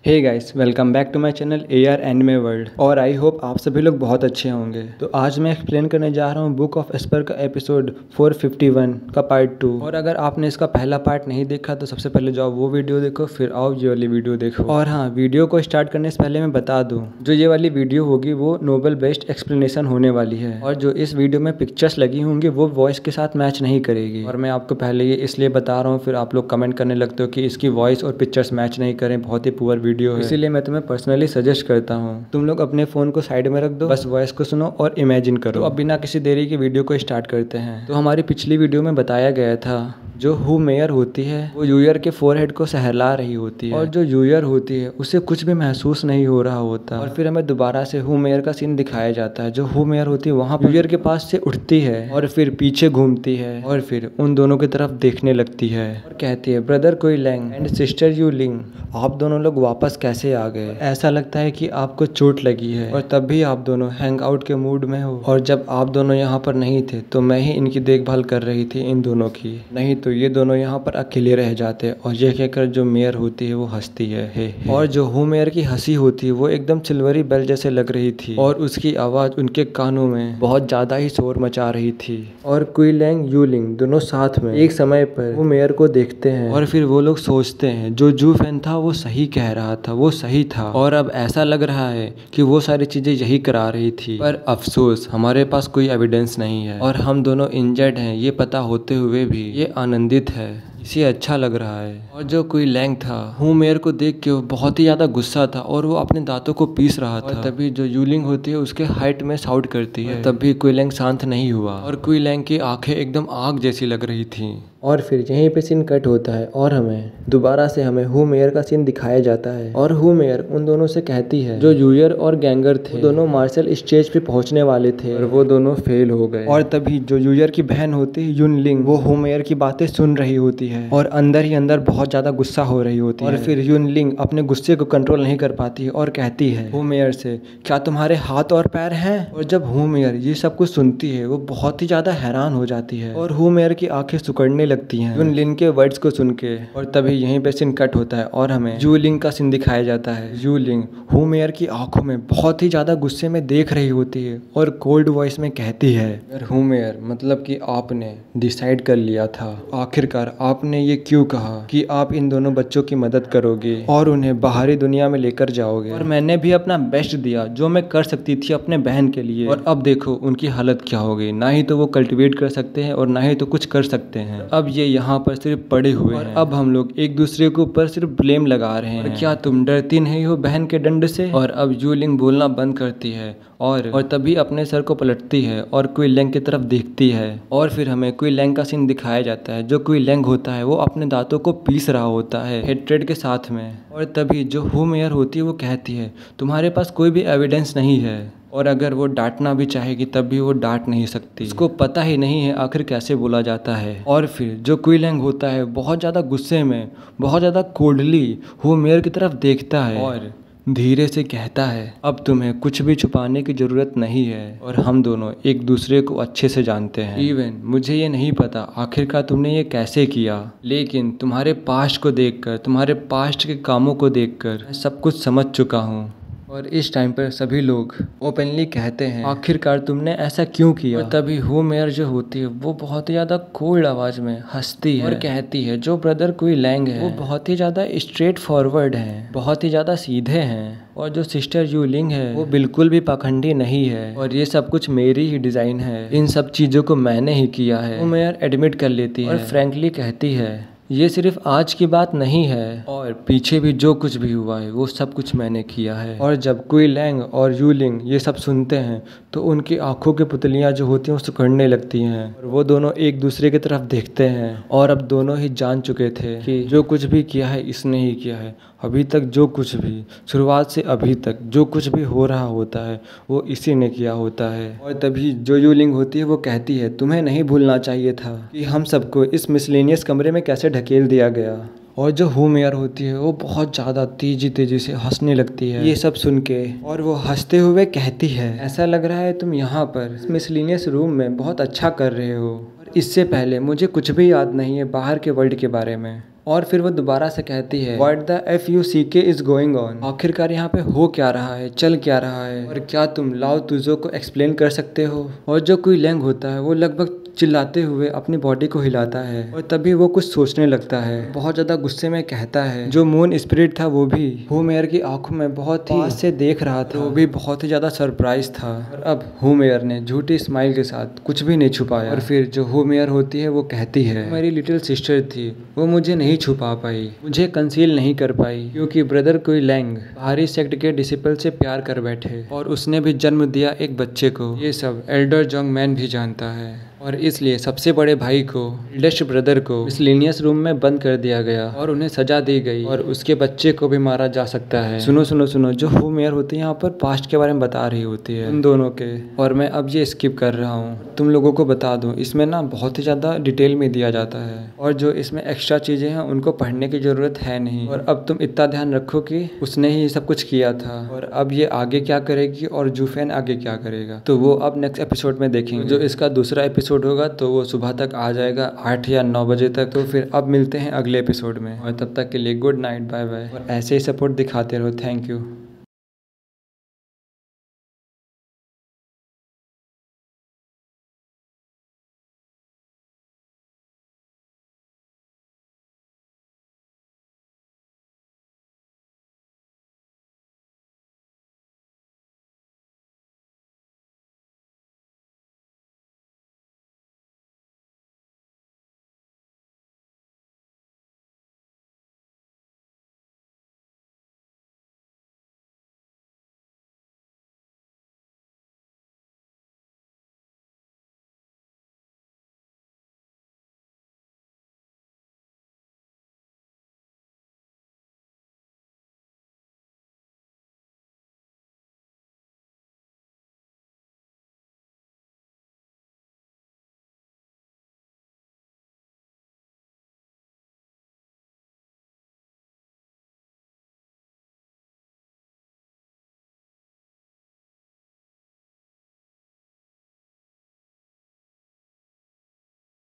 Hey guys, welcome back to my channel AR anime world. और I hope आप सभी लोग बहुत अच्छे होंगे। तो आज मैं एक्सप्लेन करने जा रहा हूँ बुक ऑफ एस्पर का एपिसोड 451 का पार्ट 2। और अगर आपने इसका पहला पार्ट नहीं देखा तो सबसे पहले जाओ वो वीडियो देखो, फिर आओ ये वाली वीडियो देखो। और हाँ, वीडियो को स्टार्ट करने से पहले मैं बता दूँ, जो ये वाली वीडियो होगी वो नोवेल बेस्ड एक्सप्लेनेशन होने वाली है। और जो इस वीडियो में पिक्चर्स लगी होंगी वो वॉइस के साथ मैच नहीं करेगी। और मैं आपको पहले ये इसलिए बता रहा हूँ, फिर आप लोग कमेंट करने लगते हो कि इसकी वॉइस और पिक्चर्स मैच नहीं करें, बहुत ही पुअर वीडियो है। इसीलिए मैं तुम्हें पर्सनली सजेस्ट करता हूँ तुम लोग अपने फोन को साइड में रख दो, बस वॉइस को सुनो और इमेजिन करो। तो अब बिना किसी देरी के वीडियो को स्टार्ट करते हैं। तो हमारी पिछली वीडियो में बताया गया था जो हु मेयर होती है वो यूयर के फोरहेड को सहला रही होती है, और जो यूयर होती है उसे कुछ भी महसूस नहीं हो रहा होता। और फिर हमें दोबारा से हु मेयर का सीन दिखाया जाता है। जो हु मेयर होती है वहाँ यूयर के पास से उठती है और फिर पीछे घूमती है और फिर उन दोनों की तरफ देखने लगती है और कहती है, ब्रदर कुई लैंग एंड सिस्टर यू लिंग, आप दोनों लोग वापस कैसे आ गए? ऐसा लगता है कि आपको चोट लगी है और तब भी आप दोनों हैंग आउट के मूड में हो। और जब आप दोनों यहाँ पर नहीं थे तो मैं ही इनकी देखभाल कर रही थी, इन दोनों की, नहीं तो ये दोनों यहाँ पर अकेले रह जाते। और ये कहकर जो मेयर होती है वो हंसती है, हे। और जो हु मेयर की हंसी होती है वो एकदम सिल्वरी बेल जैसे लग रही थी और उसकी आवाज उनके कानों में बहुत ज्यादा ही शोर मचा रही थी। और कुई लैंग यू लिंग दोनों साथ में एक समय पर हु मेयर को देखते हैं और फिर वो लोग सोचते हैं जो जू फैन था वो सही कह रहा था, वो सही था। और अब ऐसा लग रहा है कि वो सारी चीजें यही करा रही थी, पर अफसोस हमारे पास कोई एविडेंस नहीं है और हम दोनों इंजर्ड हैं ये पता होते हुए भी ये आनंदित है, इसे अच्छा लग रहा है। और जो कोई लैंग था हु मेयर को देख के वो बहुत ही ज्यादा गुस्सा था और वो अपने दांतों को पीस रहा था। और तभी जो यूलिंग होती है उसके हाइट में शाउट करती है, तब भी कुई लैंग शांत नहीं हुआ और कुई लैंग की आंखें एकदम आग जैसी लग रही थी। और फिर यहीं पे सीन कट होता है और हमें दोबारा से हु मेयर का सीन दिखाया जाता है। और हु मेयर उन दोनों से कहती है जो यूयर और गैंगर थे वो दोनों मार्शल स्टेज पे पहुंचने वाले थे और वो दोनों फेल हो गए। और तभी जो यूयर की बहन होती है युन लिंग, वो हु मेयर की बातें सुन रही होती है और अंदर ही अंदर बहुत ज्यादा गुस्सा हो रही होती है। और फिर युन लिंग अपने गुस्से को कंट्रोल नहीं कर पाती है और कहती है हु मेयर से, क्या तुम्हारे हाथ और पैर हैं? और जब हु मेयर ये सब कुछ सुनती है वो बहुत ही ज्यादा हैरान हो जाती है और हु मेयर की आंखें सुकड़ने लगती हैं युन लिंग के वर्ड्स को सुन के। और तभी यहीं पे सीन कट होता है और हमें यू लिंग का सीन दिखाया जाता है। यू लिंग हु मेयर की आंखों में बहुत ही ज्यादा गुस्से में देख रही होती है और कोल्ड वॉइस में कहती है, हु मेयर मतलब कि आपने डिसाइड कर लिया था, आखिरकार आपने ये क्यों कहा कि आप इन दोनों बच्चों की मदद करोगे और उन्हें बाहरी दुनिया में लेकर जाओगे? और मैंने भी अपना बेस्ट दिया जो मैं कर सकती थी अपने बहन के लिए, और अब देखो उनकी हालत क्या हो गई। ना ही तो वो कल्टिवेट कर सकते हैं और ना ही तो कुछ कर सकते हैं। अब ये यहाँ पर सिर्फ पड़े हुए हैं। अब हम लोग एक दूसरे के ऊपर सिर्फ ब्लेम लगा रहे हैं। क्या तुम डरती नहीं हो बहन के दंड से? और अब यू लिंग बोलना बंद करती है और तभी अपने सर को पलटती है और कुई लैंग की तरफ देखती है। और फिर हमें कुई लैंग का सीन दिखाया जाता है। जो कुई लैंग होता है वो अपने दांतों को पीस रहा होता है हेट्रेड के साथ में। और तभी जो हु मेयर होती है वो कहती है, तुम्हारे पास कोई भी एविडेंस नहीं है और अगर वो डांटना भी चाहेगी तब भी वो डांट नहीं सकती, उसको पता ही नहीं है आखिर कैसे बोला जाता है। और फिर जो कुई लैंग होता है बहुत ज़्यादा गुस्से में, बहुत ज़्यादा कोल्डली हु मेयर की तरफ देखता है और धीरे से कहता है, अब तुम्हें कुछ भी छुपाने की जरूरत नहीं है और हम दोनों एक दूसरे को अच्छे से जानते हैं। इवन मुझे ये नहीं पता आखिरकार तुमने ये कैसे किया, लेकिन तुम्हारे पास्ट को देखकर, तुम्हारे पास्ट के कामों को देखकर मैं सब कुछ समझ चुका हूँ। और इस टाइम पर सभी लोग ओपनली कहते हैं, आखिरकार तुमने ऐसा क्यों किया? और तभी हु मेयर जो होती है वो बहुत ही ज्यादा कोल्ड आवाज में हंसती है और कहती है, जो ब्रदर कुई लैंग है वो बहुत ही ज्यादा स्ट्रेट फॉरवर्ड है, बहुत ही ज्यादा सीधे हैं, और जो सिस्टर यू लिंग है वो बिल्कुल भी पाखंडी नहीं है और ये सब कुछ मेरी ही डिजाइन है, इन सब चीजों को मैंने ही किया है। हु मेयर एडमिट कर लेती है और फ्रैंकली कहती है, ये सिर्फ आज की बात नहीं है और पीछे भी जो कुछ भी हुआ है वो सब कुछ मैंने किया है। और जब कुई लैंग और यू लिंग ये सब सुनते हैं तो उनकी आंखों की पुतलियां जो होती हैं वो सिकुड़ने लगती हैं और वो दोनों एक दूसरे की तरफ देखते हैं। और अब दोनों ही जान चुके थे कि जो कुछ भी किया है इसने ही किया है। अभी तक जो कुछ भी, शुरुआत से अभी तक जो कुछ भी हो रहा होता है वो इसी ने किया होता है। और तभी जो यू लिंग होती है वो कहती है, तुम्हें नहीं भूलना चाहिए था कि हम सबको इस मिसलेनियस कमरे में कैसे ढकेल दिया गया। और जो हु मेयर होती है वो बहुत ज़्यादा तेजी तेजी से हंसने लगती है ये सब सुन के, और वो हंसते हुए कहती है, ऐसा लग रहा है तुम यहाँ पर इस मिसलेनियस रूम में बहुत अच्छा कर रहे हो, और इससे पहले मुझे कुछ भी याद नहीं है बाहर के वर्ल्ड के बारे में। और फिर वो दोबारा से कहती है what the FUCK is going on. आखिरकार यहाँ पे हो क्या रहा है, चल क्या रहा है, और क्या तुम लाओ तुझो को एक्सप्लेन कर सकते हो। और जो कुई लेंग होता है वो लगभग चिल्लाते हुए अपनी बॉडी को हिलाता है और तभी वो कुछ सोचने लगता है। बहुत ज्यादा गुस्से में कहता है जो मून स्पिरिट था वो भी होमेयर की आंखों में बहुत ही पास से देख रहा था। वो भी बहुत ही ज्यादा सरप्राइज था। और अब होमेयर ने झूठी स्माइल के साथ कुछ भी नहीं छुपाया। और फिर जो होमेयर होती है वो कहती है मेरी लिटिल सिस्टर थी, वो मुझे नहीं छुपा पाई, मुझे कंसील नहीं कर पाई, क्योंकि ब्रदर कुई लेंग बाहरी सेक्ट के डिसिपल से प्यार कर बैठे और उसने भी जन्म दिया एक बच्चे को। ये सब एल्डर जोंग मैन भी जानता है और इसलिए सबसे बड़े भाई को, एल्डेस्ट ब्रदर को मिसलेनियस रूम में बंद कर दिया गया और उन्हें सजा दी गई और उसके बच्चे को भी मारा जा सकता है। सुनो सुनो सुनो, जो होमेयर होती है यहाँ पर पास्ट के बारे में बता रही होती है उन दोनों के, और मैं अब ये स्किप कर रहा हूँ। तुम लोगों को बता दूँ इसमें ना बहुत ही ज़्यादा डिटेल में दिया जाता है और जो इसमें एक्स्ट्रा चीज़ें हैं उनको पढ़ने की ज़रूरत है नहीं। और अब तुम इतना ध्यान रखो कि उसने ही सब कुछ किया था और अब ये आगे क्या करेगी और जूफेन आगे क्या करेगा, तो वो अब नेक्स्ट एपिसोड में देखेंगे। जो इसका दूसरा एपिसोड होगा तो वो सुबह तक आ जाएगा 8 या 9 बजे तक। तो फिर अब मिलते हैं अगले एपिसोड में और तब तक के लिए गुड नाइट, बाय बाय। और ऐसे ही सपोर्ट दिखाते रहो। Thank you.